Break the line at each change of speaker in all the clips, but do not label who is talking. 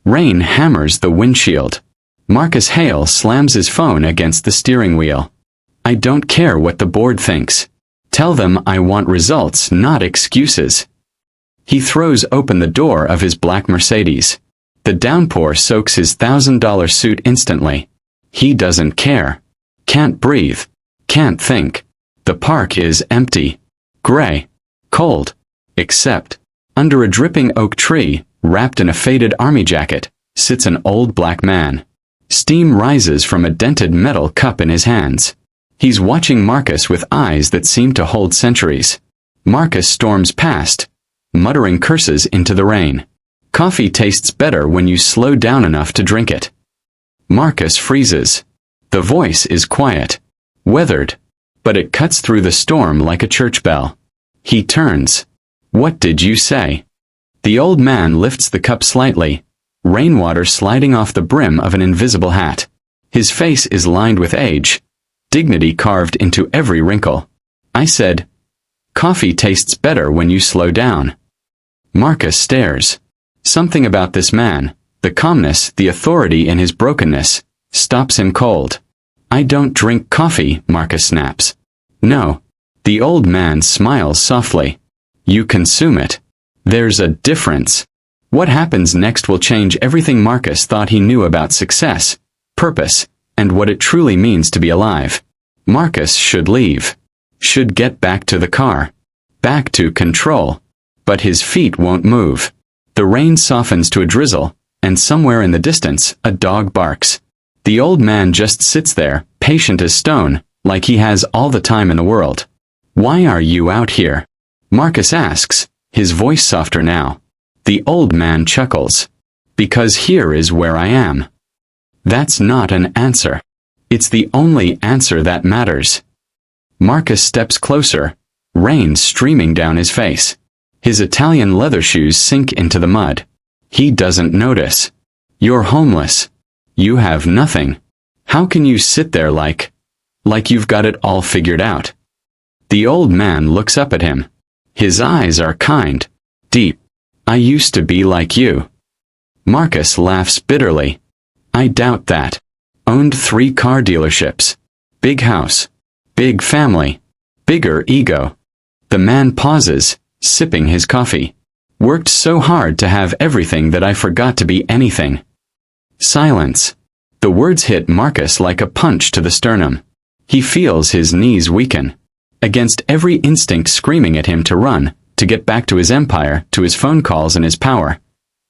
Rain hammers the windshield. Marcus Hale slams his phone against the steering wheel. I don't care what the board thinks. Tell them I want results, not excuses. He throws open the door of his black Mercedes. The downpour soaks his $1,000 suit instantly. He doesn't care. Can't breathe. Can't think. The park is empty. Gray. Cold. Except, under a dripping oak tree, wrapped in a faded army jacket, sits an old black man. Steam rises from a dented metal cup in his hands. He's watching Marcus with eyes that seem to hold centuries. Marcus storms past, muttering curses into the rain. Coffee tastes better when you slow down enough to drink it. Marcus freezes. The voice is quiet, weathered, but it cuts through the storm like a church bell. He turns. What did you say? The old man lifts the cup slightly, rainwater sliding off the brim of an invisible hat. His face is lined with age, dignity carved into every wrinkle. I said, coffee tastes better when you slow down. Marcus stares. Something about this man, the calmness, the authority in his brokenness, stops him cold. I don't drink coffee, Marcus snaps. No. The old man smiles softly. You consume it. There's a difference. What happens next will change everything Marcus thought he knew about success, purpose, and what it truly means to be alive. Marcus should leave. Should get back to the car. Back to control. But his feet won't move. The rain softens to a drizzle, and somewhere in the distance, a dog barks. The old man just sits there, patient as stone, like he has all the time in the world. Why are you out here? Marcus asks, his voice softer now. The old man chuckles. Because here is where I am. That's not an answer. It's the only answer that matters. Marcus steps closer, rain streaming down his face. His Italian leather shoes sink into the mud. He doesn't notice. You're homeless. You have nothing. How can you sit there like you've got it all figured out? The old man looks up at him. His eyes are kind, deep. I used to be like you. Marcus laughs bitterly. I doubt that. Owned 3 car dealerships. Big house. Big family. Bigger ego. The man pauses, sipping his coffee. Worked so hard to have everything that I forgot to be anything. Silence. The words hit Marcus like a punch to the sternum. He feels his knees weaken. Against every instinct screaming at him to run, to get back to his empire, to his phone calls and his power.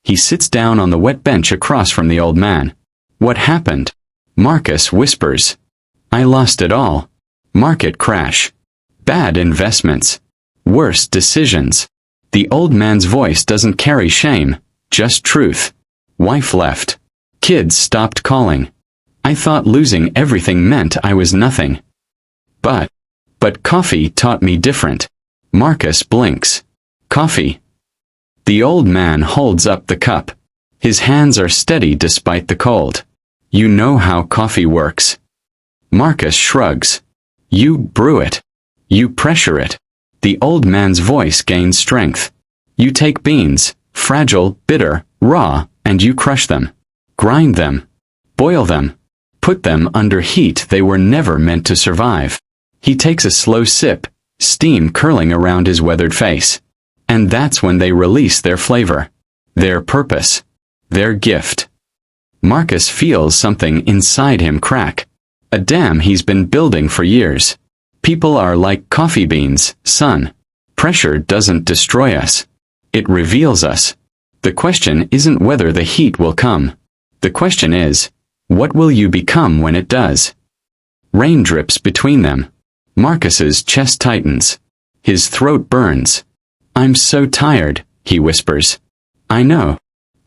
He sits down on the wet bench across from the old man. What happened? Marcus whispers. I lost it all. Market crash. Bad investments. Worse decisions. The old man's voice doesn't carry shame, just truth. Wife left. Kids stopped calling. I thought losing everything meant I was nothing. But coffee taught me different. Marcus blinks. Coffee. The old man holds up the cup. His hands are steady despite the cold. You know how coffee works. Marcus shrugs. You brew it. You pressure it. The old man's voice gains strength. You take beans, fragile, bitter, raw, and you crush them. Grind them. Boil them. Put them under heat they were never meant to survive. He takes a slow sip, steam curling around his weathered face. And that's when they release their flavor. Their purpose. Their gift. Marcus feels something inside him crack. A dam he's been building for years. People are like coffee beans, son. Pressure doesn't destroy us. It reveals us. The question isn't whether the heat will come. The question is, what will you become when it does? Rain drips between them. Marcus's chest tightens. His throat burns. I'm so tired, he whispers. I know.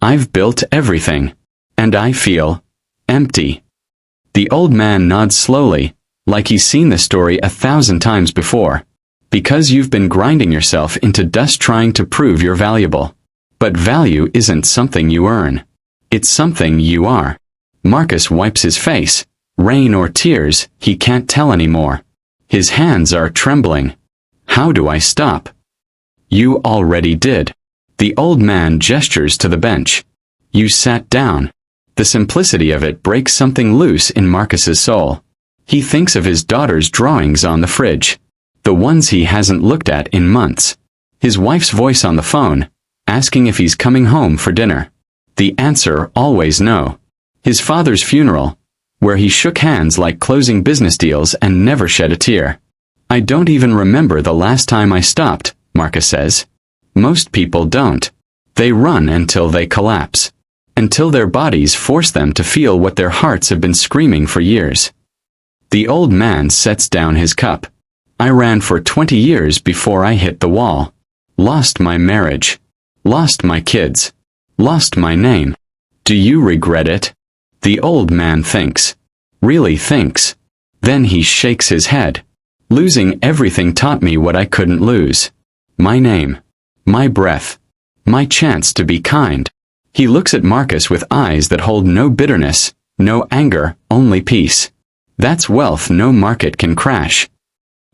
I've built everything. And I feel empty. The old man nods slowly, like he's seen the story 1,000 times before. Because you've been grinding yourself into dust trying to prove you're valuable. But value isn't something you earn. It's something you are. Marcus wipes his face. Rain or tears, he can't tell anymore. His hands are trembling. How do I stop? You already did. The old man gestures to the bench. You sat down. The simplicity of it breaks something loose in Marcus's soul. He thinks of his daughter's drawings on the fridge, the ones he hasn't looked at in months. His wife's voice on the phone, asking if he's coming home for dinner. The answer always no. His father's funeral, where he shook hands like closing business deals and never shed a tear. I don't even remember the last time I stopped, Marcus says. Most people don't. They run until they collapse. Until their bodies force them to feel what their hearts have been screaming for years. The old man sets down his cup. I ran for 20 years before I hit the wall. Lost my marriage. Lost my kids. Lost my name. Do you regret it? The old man thinks. Really thinks. Then he shakes his head. Losing everything taught me what I couldn't lose. My name. My breath. My chance to be kind. He looks at Marcus with eyes that hold no bitterness, no anger, only peace. That's wealth no market can crash.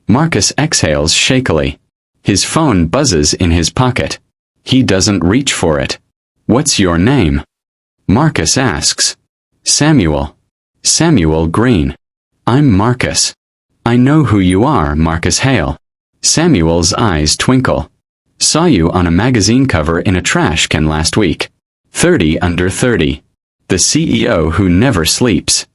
Marcus exhales shakily. His phone buzzes in his pocket. He doesn't reach for it. What's your name? Marcus asks. Samuel. Samuel Green. I'm Marcus. I know who you are, Marcus Hale. Samuel's eyes twinkle. Saw you on a magazine cover in a trash can last week. 30 under 30. The CEO who never sleeps.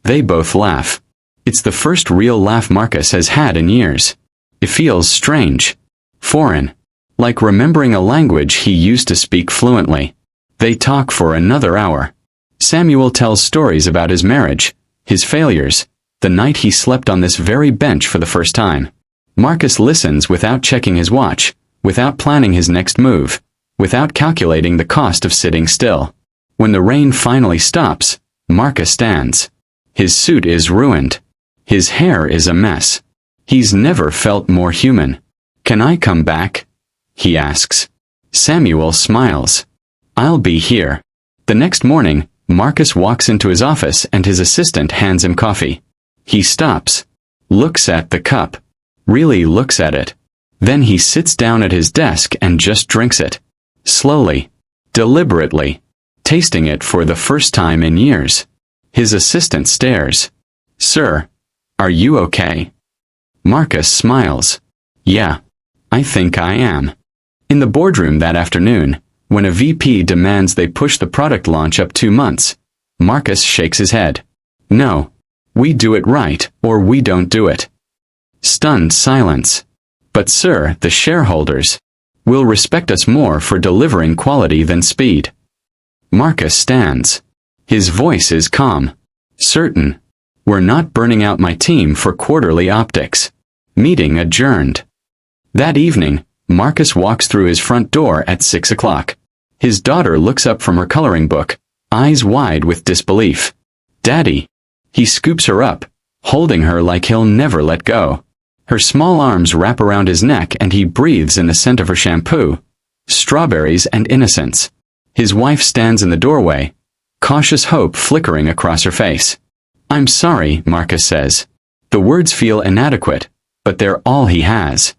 They both laugh. It's the first real laugh Marcus has had in years. It feels strange. Foreign. Like remembering a language he used to speak fluently. They talk for another hour. Samuel tells stories about his marriage, his failures, the night he slept on this very bench for the first time. Marcus listens without checking his watch, without planning his next move, without calculating the cost of sitting still. When the rain finally stops, Marcus stands. His suit is ruined. His hair is a mess. He's never felt more human. Can I come back? He asks. Samuel smiles. I'll be here. The next morning, Marcus walks into his office and his assistant hands him coffee. He stops. Looks at the cup. Really looks at it. Then he sits down at his desk and just drinks it. Slowly. Deliberately. Tasting it for the first time in years. His assistant stares. Sir, are you okay? Marcus smiles. Yeah, I think I am. In the boardroom that afternoon, when a VP demands they push the product launch up 2 months, Marcus shakes his head. No, we do it right, or we don't do it. Stunned silence. But sir, the shareholders will respect us more for delivering quality than speed. Marcus stands. His voice is calm. Certain. We're not burning out my team for quarterly optics. Meeting adjourned. That evening, Marcus walks through his front door at 6 o'clock. His daughter looks up from her coloring book, eyes wide with disbelief. Daddy. He scoops her up, holding her like he'll never let go. Her small arms wrap around his neck and he breathes in the scent of her shampoo, strawberries and innocence. His wife stands in the doorway, cautious hope flickering across her face. I'm sorry, Marcus says. The words feel inadequate, but they're all he has.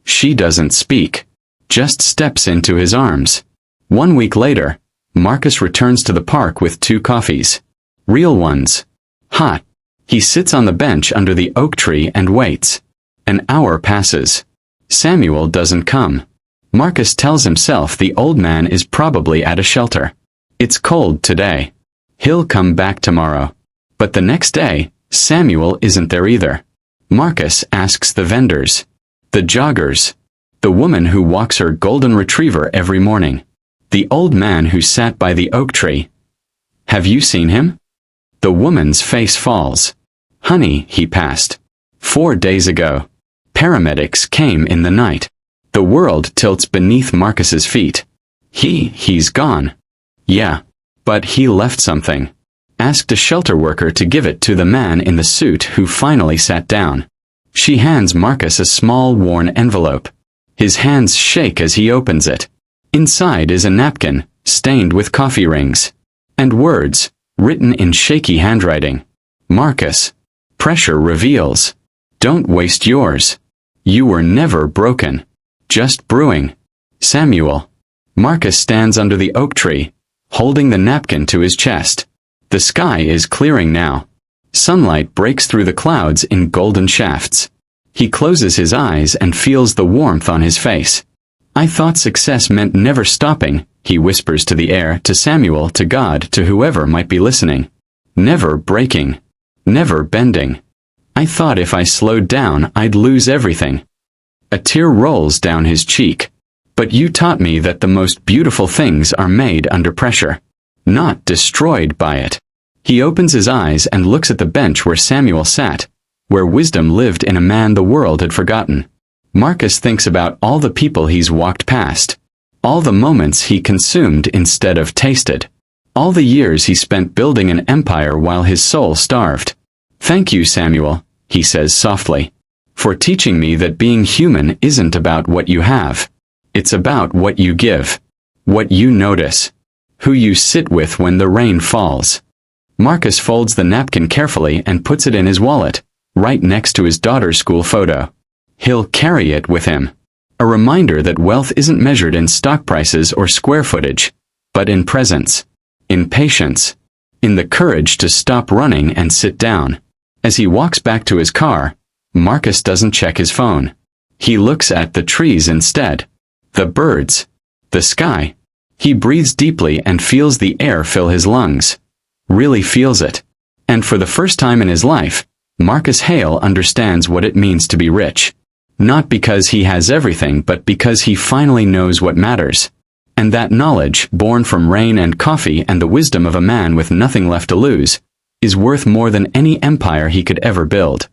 She doesn't speak, just steps into his arms. 1 week later, Marcus returns to the park with 2 coffees. Real ones. Hot. He sits on the bench under the oak tree and waits. An hour passes. Samuel doesn't come. Marcus tells himself the old man is probably at a shelter. It's cold today. He'll come back tomorrow. But the next day, Samuel isn't there either. Marcus asks the vendors. The joggers. The woman who walks her golden retriever every morning. The old man who sat by the oak tree. Have you seen him? The woman's face falls. Honey, he passed. 4 days ago. Paramedics came in the night. The world tilts beneath Marcus's feet. He's gone. Yeah. But he left something. Asked a shelter worker to give it to the man in the suit who finally sat down. She hands Marcus a small worn envelope. His hands shake as he opens it. Inside is a napkin, stained with coffee rings. And words, written in shaky handwriting. Marcus. Pressure reveals. Don't waste yours. You were never broken. Just brewing. Samuel. Marcus stands under the oak tree, holding the napkin to his chest. The sky is clearing now. Sunlight breaks through the clouds in golden shafts. He closes his eyes and feels the warmth on his face. I thought success meant never stopping, he whispers to the air, to Samuel, to God, to whoever might be listening. Never breaking. Never bending. I thought if I slowed down, I'd lose everything. A tear rolls down his cheek. But you taught me that the most beautiful things are made under pressure, not destroyed by it. He opens his eyes and looks at the bench where Samuel sat, where wisdom lived in a man the world had forgotten. Marcus thinks about all the people he's walked past, all the moments he consumed instead of tasted, all the years he spent building an empire while his soul starved. Thank you, Samuel, he says softly, for teaching me that being human isn't about what you have. It's about what you give, what you notice, who you sit with when the rain falls. Marcus folds the napkin carefully and puts it in his wallet, right next to his daughter's school photo. He'll carry it with him. A reminder that wealth isn't measured in stock prices or square footage, but in presence, in patience, in the courage to stop running and sit down. As he walks back to his car, Marcus doesn't check his phone. He looks at the trees instead. The birds, the sky. He breathes deeply and feels the air fill his lungs. Really feels it. And for the first time in his life, Marcus Hale understands what it means to be rich. Not because he has everything, but because he finally knows what matters. And that knowledge, born from rain and coffee and the wisdom of a man with nothing left to lose, is worth more than any empire he could ever build.